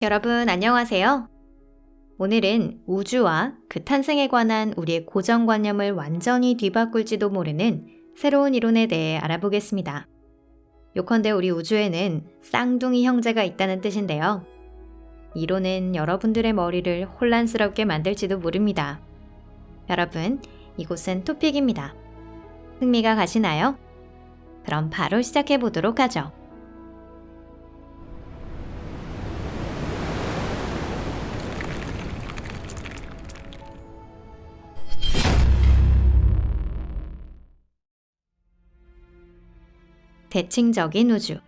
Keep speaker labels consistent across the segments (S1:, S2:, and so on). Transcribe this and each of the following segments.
S1: 여러분 안녕하세요. 오늘은 우주와 그 탄생에 관한 우리의 고정관념을 완전히 뒤바꿀지도 모르는 새로운 이론에 대해 알아보겠습니다. 요컨대 우리 우주에는 쌍둥이 형제가 있다는 뜻인데요. 이론은 여러분들의 머리를 혼란스럽게 만들지도 모릅니다. 여러분, 이곳은 토픽입니다. 흥미가 가시나요? 그럼 바로 시작해 보도록 하죠. 대칭적인 우주.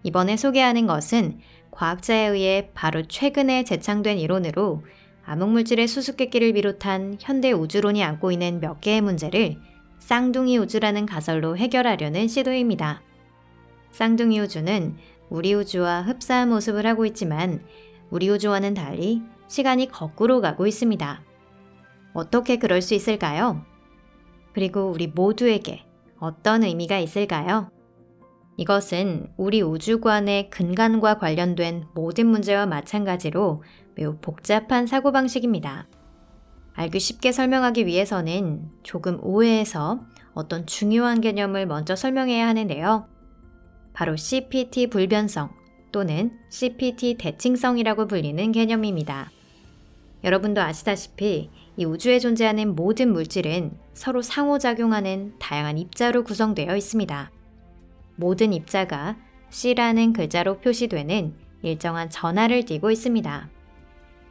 S1: 이번에 소개하는 것은 과학자에 의해 바로 최근에 재창된 이론으로 암흑물질의 수수께끼를 비롯한 현대 우주론이 안고 있는 몇 개의 문제를 쌍둥이 우주라는 가설로 해결하려는 시도입니다. 쌍둥이 우주는 우리 우주와 흡사한 모습을 하고 있지만 우리 우주와는 달리 시간이 거꾸로 가고 있습니다. 어떻게 그럴 수 있을까요? 그리고 우리 모두에게 어떤 의미가 있을까요? 이것은 우리 우주관의 근간과 관련된 모든 문제와 마찬가지로 매우 복잡한 사고방식입니다. 알기 쉽게 설명하기 위해서는 조금 오해해서 어떤 중요한 개념을 먼저 설명해야 하는데요. 바로 CPT 불변성 또는 CPT 대칭성이라고 불리는 개념입니다. 여러분도 아시다시피 이 우주에 존재하는 모든 물질은 서로 상호작용하는 다양한 입자로 구성되어 있습니다. 모든 입자가 C라는 글자로 표시되는 일정한 전하를 띠고 있습니다.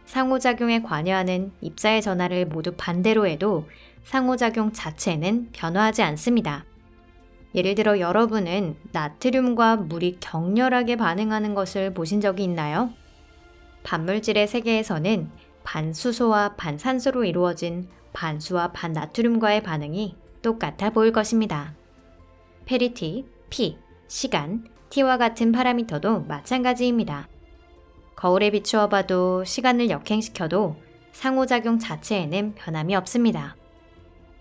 S1: 상호작용에 관여하는 입자의 전하를 모두 반대로 해도 상호작용 자체는 변화하지 않습니다. 예를 들어 여러분은 나트륨과 물이 격렬하게 반응하는 것을 보신 적이 있나요? 반물질의 세계에서는 반수소와 반산소로 이루어진 반수와 반나트륨과의 반응이 똑같아 보일 것입니다. 페리티, 피, 시간, t와 같은 파라미터도 마찬가지입니다. 거울에 비추어 봐도 시간을 역행시켜도 상호작용 자체에는 변함이 없습니다.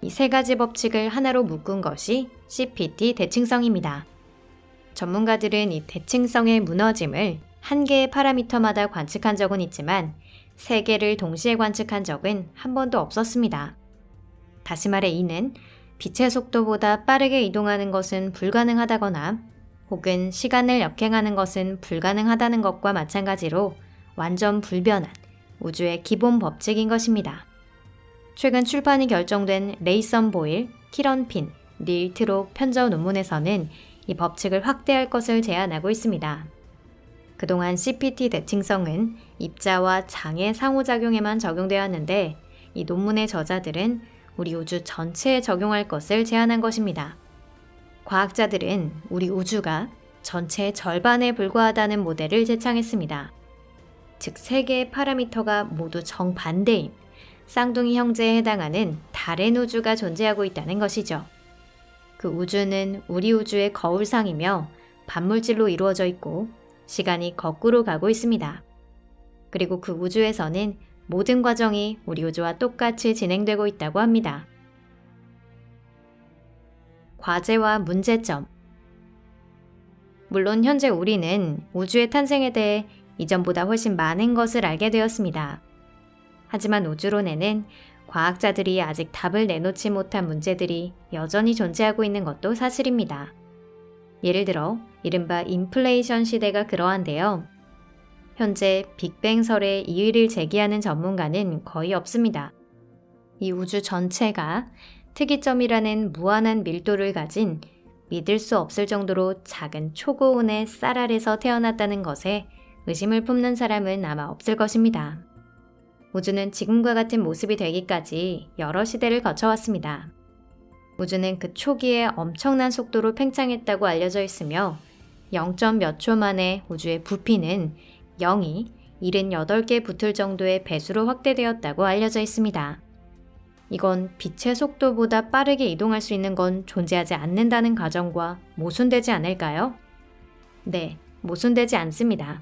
S1: 이 세 가지 법칙을 하나로 묶은 것이 CPT 대칭성입니다. 전문가들은 이 대칭성의 무너짐을 한 개의 파라미터마다 관측한 적은 있지만 세 개를 동시에 관측한 적은 한 번도 없었습니다. 다시 말해 이는 빛의 속도보다 빠르게 이동하는 것은 불가능하다거나 혹은 시간을 역행하는 것은 불가능하다는 것과 마찬가지로 완전 불변한 우주의 기본 법칙인 것입니다. 최근 출판이 결정된 레이선 보일, 키런 핀, 닐 트록 편저 논문에서는 이 법칙을 확대할 것을 제안하고 있습니다. 그동안 CPT 대칭성은 입자와 장의 상호작용에만 적용되었는데 이 논문의 저자들은 우리 우주 전체에 적용할 것을 제안한 것입니다. 과학자들은 우리 우주가 전체의 절반에 불과하다는 모델을 제창했습니다. 즉, 세 개의 파라미터가 모두 정반대인 쌍둥이 형제에 해당하는 다른 우주가 존재하고 있다는 것이죠. 그 우주는 우리 우주의 거울상이며 반물질로 이루어져 있고 시간이 거꾸로 가고 있습니다. 그리고 그 우주에서는 모든 과정이 우리 우주와 똑같이 진행되고 있다고 합니다. 과제와 문제점. 물론 현재 우리는 우주의 탄생에 대해 이전보다 훨씬 많은 것을 알게 되었습니다. 하지만 우주론에는 과학자들이 아직 답을 내놓지 못한 문제들이 여전히 존재하고 있는 것도 사실입니다. 예를 들어 이른바 인플레이션 시대가 그러한데요. 현재 빅뱅설에 이의를 제기하는 전문가는 거의 없습니다. 이 우주 전체가 특이점이라는 무한한 밀도를 가진 믿을 수 없을 정도로 작은 초고온의 쌀 아래서 태어났다는 것에 의심을 품는 사람은 아마 없을 것입니다. 우주는 지금과 같은 모습이 되기까지 여러 시대를 거쳐왔습니다. 우주는 그 초기에 엄청난 속도로 팽창했다고 알려져 있으며 0점 몇 초 만에 우주의 부피는 0이 78개 붙을 정도의 배수로 확대되었다고 알려져 있습니다. 이건 빛의 속도보다 빠르게 이동할 수 있는 건 존재하지 않는다는 가정과 모순되지 않을까요? 네, 모순되지 않습니다.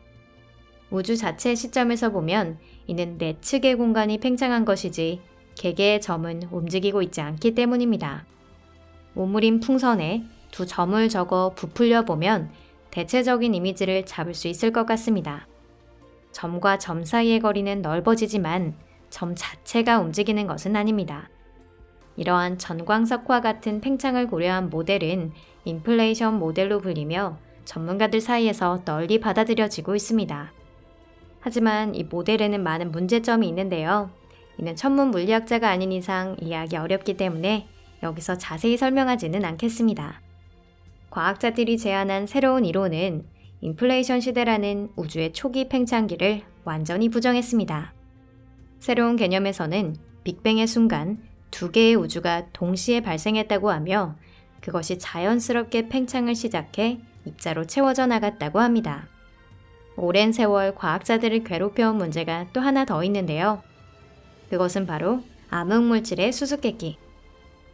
S1: 우주 자체의 시점에서 보면 이는 내측의 공간이 팽창한 것이지 개개의 점은 움직이고 있지 않기 때문입니다. 오므린 풍선에 두 점을 적어 부풀려 보면 대체적인 이미지를 잡을 수 있을 것 같습니다. 점과 점 사이의 거리는 넓어지지만 점 자체가 움직이는 것은 아닙니다. 이러한 전광석화 같은 팽창을 고려한 모델은 인플레이션 모델로 불리며 전문가들 사이에서 널리 받아들여지고 있습니다. 하지만 이 모델에는 많은 문제점이 있는데요. 이는 천문 물리학자가 아닌 이상 이해하기 어렵기 때문에 여기서 자세히 설명하지는 않겠습니다. 과학자들이 제안한 새로운 이론은 인플레이션 시대라는 우주의 초기 팽창기를 완전히 부정했습니다. 새로운 개념에서는 빅뱅의 순간 두 개의 우주가 동시에 발생했다고 하며 그것이 자연스럽게 팽창을 시작해 입자로 채워져 나갔다고 합니다. 오랜 세월 과학자들을 괴롭혀온 문제가 또 하나 더 있는데요. 그것은 바로 암흑물질의 수수께끼.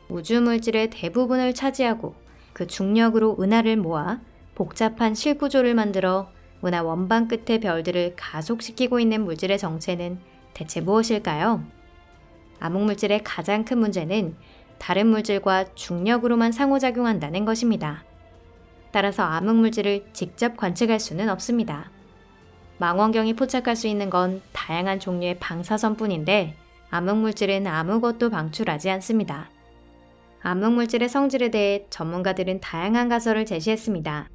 S1: 우주물질의 대부분을 차지하고 그 중력으로 은하를 모아 복잡한 실구조를 만들어 은하 원반 끝의 별들을 가속시키고 있는 물질의 정체는 대체 무엇일까요? 암흑물질의 가장 큰 문제는 다른 물질과 중력으로만 상호작용한다는 것입니다. 따라서 암흑물질을 직접 관측할 수는 없습니다. 망원경이 포착할 수 있는 건 다양한 종류의 방사선뿐인데 암흑물질은 아무것도 방출하지 않습니다. 암흑물질의 성질에 대해 전문가들은 다양한 가설을 제시했습니다.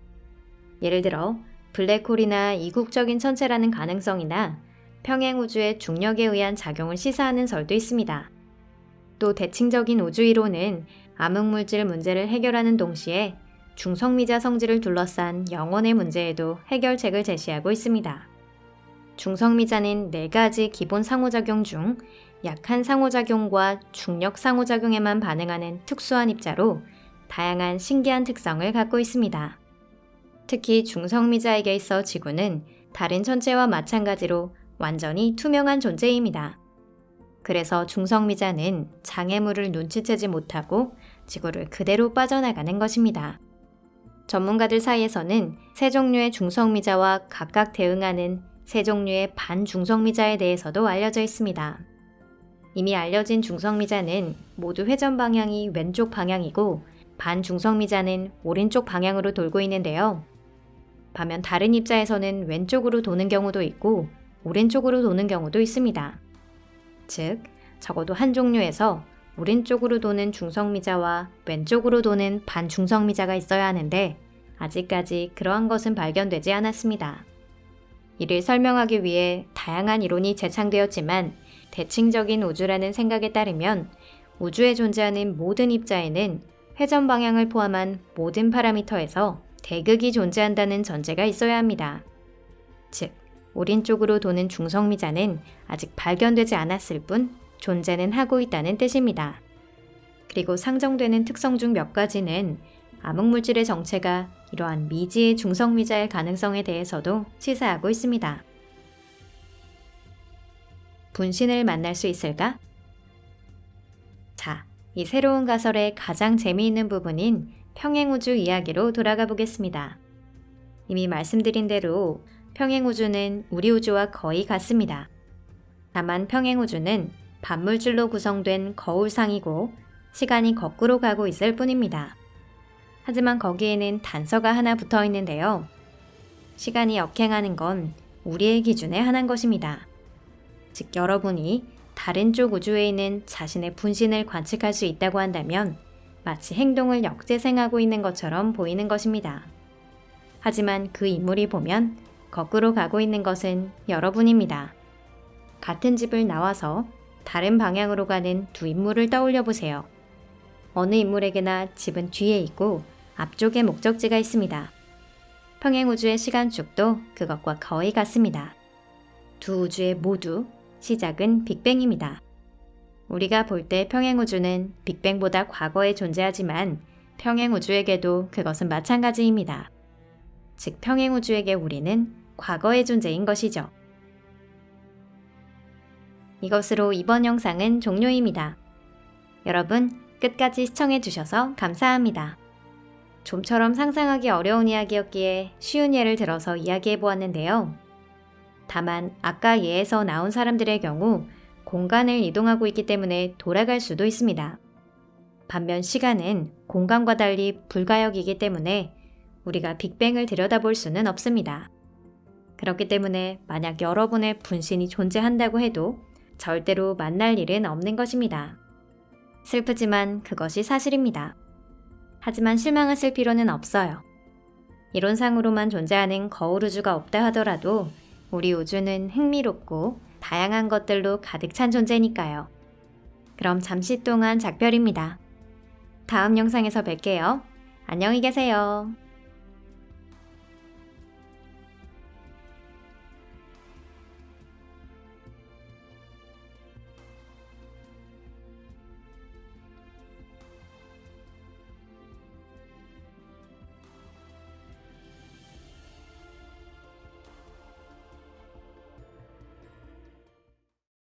S1: 예를 들어 블랙홀이나 이국적인 천체라는 가능성이나 평행우주의 중력에 의한 작용을 시사하는 설도 있습니다. 또 대칭적인 우주이론은 암흑물질 문제를 해결하는 동시에 중성미자 성질을 둘러싼 영원의 문제에도 해결책을 제시하고 있습니다. 중성미자는 4가지 기본 상호작용 중 약한 상호작용과 중력 상호작용에만 반응하는 특수한 입자로 다양한 신기한 특성을 갖고 있습니다. 특히 중성미자에게 있어 지구는 다른 천체와 마찬가지로 완전히 투명한 존재입니다. 그래서 중성미자는 장애물을 눈치채지 못하고 지구를 그대로 빠져나가는 것입니다. 전문가들 사이에서는 세 종류의 중성미자와 각각 대응하는 세 종류의 반중성미자에 대해서도 알려져 있습니다. 이미 알려진 중성미자는 모두 회전 방향이 왼쪽 방향이고 반중성미자는 오른쪽 방향으로 돌고 있는데요. 반면 다른 입자에서는 왼쪽으로 도는 경우도 있고 오른쪽으로 도는 경우도 있습니다. 즉, 적어도 한 종류에서 오른쪽으로 도는 중성미자와 왼쪽으로 도는 반중성미자가 있어야 하는데 아직까지 그러한 것은 발견되지 않았습니다. 이를 설명하기 위해 다양한 이론이 제창되었지만 대칭적인 우주라는 생각에 따르면 우주에 존재하는 모든 입자에는 회전 방향을 포함한 모든 파라미터에서 대극이 존재한다는 전제가 있어야 합니다. 즉, 오른쪽으로 도는 중성미자는 아직 발견되지 않았을 뿐 존재는 하고 있다는 뜻입니다. 그리고 상정되는 특성 중 몇 가지는 암흑물질의 정체가 이러한 미지의 중성미자일 가능성에 대해서도 시사하고 있습니다. 분신을 만날 수 있을까? 자, 이 새로운 가설의 가장 재미있는 부분인 평행우주 이야기로 돌아가 보겠습니다. 이미 말씀드린 대로 평행우주는 우리 우주와 거의 같습니다. 다만 평행우주는 반물질로 구성된 거울상이고 시간이 거꾸로 가고 있을 뿐입니다. 하지만 거기에는 단서가 하나 붙어 있는데요. 시간이 역행하는 건 우리의 기준에 한한 것입니다. 즉, 여러분이 다른 쪽 우주에 있는 자신의 분신을 관측할 수 있다고 한다면 마치 행동을 역재생하고 있는 것처럼 보이는 것입니다. 하지만 그 인물이 보면 거꾸로 가고 있는 것은 여러분입니다. 같은 집을 나와서 다른 방향으로 가는 두 인물을 떠올려 보세요. 어느 인물에게나 집은 뒤에 있고 앞쪽에 목적지가 있습니다. 평행우주의 시간축도 그것과 거의 같습니다. 두 우주의 모두 시작은 빅뱅입니다. 우리가 볼 때 평행우주는 빅뱅보다 과거에 존재하지만 평행우주에게도 그것은 마찬가지입니다. 즉, 평행우주에게 우리는 과거의 존재인 것이죠. 이것으로 이번 영상은 종료입니다. 여러분, 끝까지 시청해주셔서 감사합니다. 좀처럼 상상하기 어려운 이야기였기에 쉬운 예를 들어서 이야기해보았는데요. 다만 아까 예에서 나온 사람들의 경우 공간을 이동하고 있기 때문에 돌아갈 수도 있습니다. 반면 시간은 공간과 달리 불가역이기 때문에 우리가 빅뱅을 들여다볼 수는 없습니다. 그렇기 때문에 만약 여러분의 분신이 존재한다고 해도 절대로 만날 일은 없는 것입니다. 슬프지만 그것이 사실입니다. 하지만 실망하실 필요는 없어요. 이론상으로만 존재하는 거울 우주가 없다 하더라도 우리 우주는 흥미롭고 다양한 것들로 가득 찬 존재니까요. 그럼 잠시 동안 작별입니다. 다음 영상에서 뵐게요. 안녕히 계세요.